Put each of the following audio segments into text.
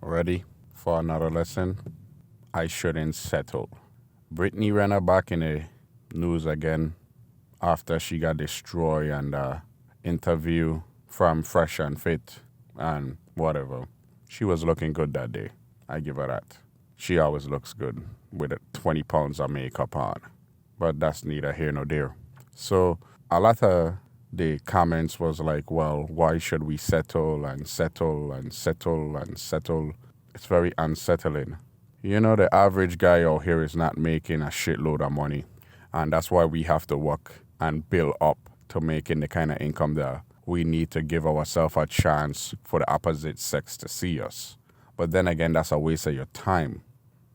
Ready for another lesson? I shouldn't settle. Brittany Renner back in the news again after she got destroyed and interview from Fresh and Fit and whatever. She was looking good that day. I give her that. She always looks good with 20 pounds of makeup on. But that's neither here nor there. So a lot of the comments was like, well, why should we settle and settle and settle and settle? It's very unsettling. You know, the average guy out here is not making a shitload of money. And that's why we have to work and build up to making the kind of income that we need to give ourselves a chance for the opposite sex to see us. But then again, that's a waste of your time.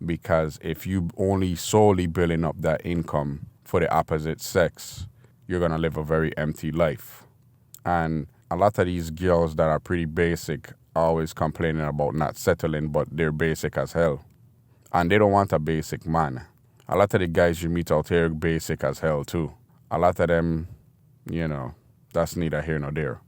Because if you only solely building up that income for the opposite sex, you're going to live a very empty life. And a lot of these girls that are pretty basic are always complaining about not settling, but they're basic as hell. And they don't want a basic man. A lot of the guys you meet out here are basic as hell too. A lot of them, that's neither here nor there.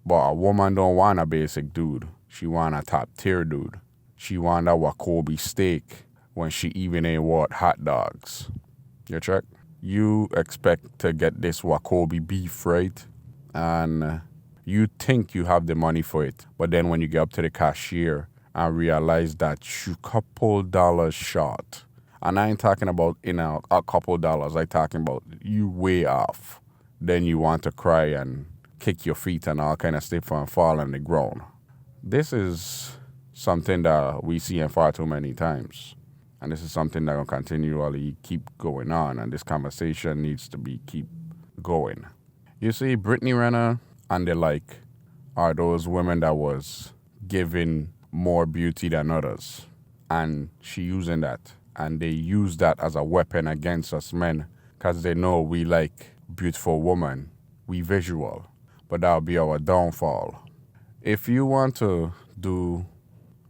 But a woman don't want a basic dude. She want a top tier dude. She want a Wacoby steak when she even ain't want hot dogs. You check? You expect to get this Wacoby beef, right? And you think you have the money for it. But then when you get up to the cashier and realize that you couple dollars short. And I ain't talking about a couple dollars. I'm talking about you way off. Then you want to cry and kick your feet and all kind of stuff and fall on the ground. This is something that we see far too many times. And this is something that will continually keep going on. And this conversation needs to keep going. You see, Brittany Renner and the like are those women that was given more beauty than others. And she using that. And they use that as a weapon against us men. Because they know we like beautiful women. We visual. But that'll be our downfall. If you want to do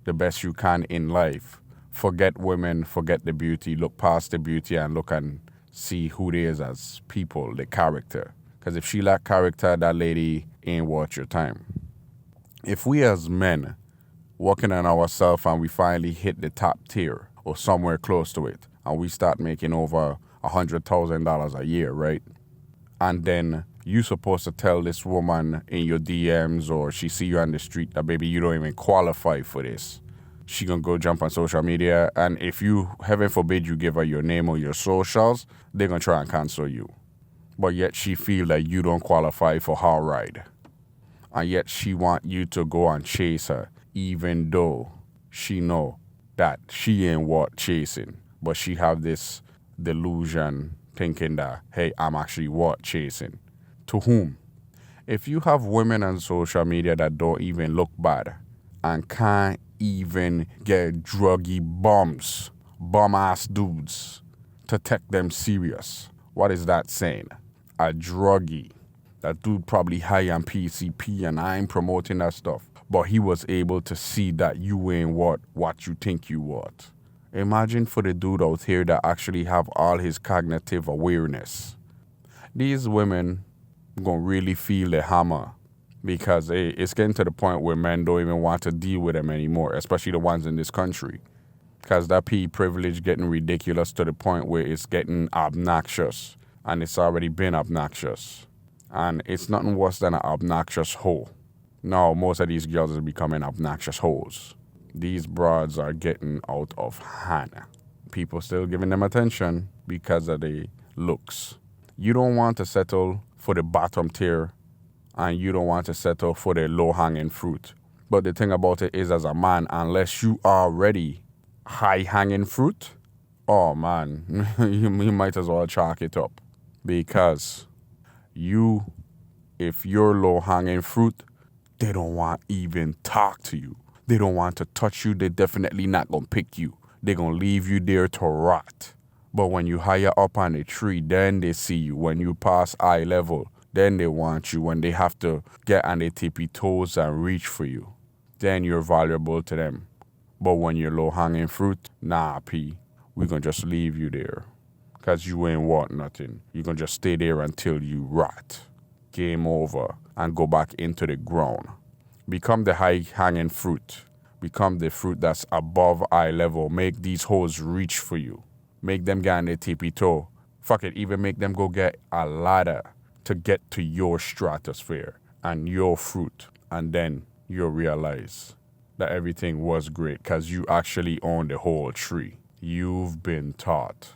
the best you can in life, forget women, forget the beauty, look past the beauty and look and see who they is as people, the character. Because if she lack character, that lady ain't worth your time. If we as men working on ourselves and we finally hit the top tier or somewhere close to it and we start making over $100,000 a year, right? And then you supposed to tell this woman in your DMs or she see you on the street that, baby, you don't even qualify for this. She gonna go jump on social media, and if you, heaven forbid, you give her your name or your socials, they're gonna try and cancel you. But yet she feel that you don't qualify for her ride. And yet she want you to go and chase her, even though she know that she ain't worth chasing. But she have this delusion thinking that, hey, I'm actually worth chasing. To whom? If you have women on social media that don't even look bad and can't even get druggy bum-ass dudes to take them serious, what is that saying? A druggie. That dude probably high on PCP and I ain't promoting that stuff. But he was able to see that you ain't what you think you what. Imagine for the dude out here that actually have all his cognitive awareness. These women gonna really feel the hammer because it's getting to the point where men don't even want to deal with them anymore, especially the ones in this country. Because that P privilege getting ridiculous to the point where it's getting obnoxious. And it's already been obnoxious. And it's nothing worse than an obnoxious hoe. No, most of these girls are becoming obnoxious hoes. These broads are getting out of hand. People still giving them attention because of the looks. You don't want to settle for the bottom tier and you don't want to settle for the low-hanging fruit. But the thing about it is, as a man, unless you are already high-hanging fruit, oh man, you might as well chalk it up. Because if you're low-hanging fruit, they don't want to even talk to you. They don't want to touch you. They're definitely not going to pick you. They're going to leave you there to rot. But when you higher up on the tree, then they see you. When you pass eye level, then they want you. When they have to get on their tippy toes and reach for you, then you're valuable to them. But when you're low-hanging fruit, nah, P, we're going to just leave you there. Because you ain't want nothing. You're going to just stay there until you rot. Game over. And go back into the ground. Become the high-hanging fruit. Become the fruit that's above eye level. Make these hoes reach for you. Make them get on their tippy toe. Fuck it, even make them go get a ladder to get to your stratosphere and your fruit. And then you'll realize that everything was great because you actually own the whole tree. You've been taught.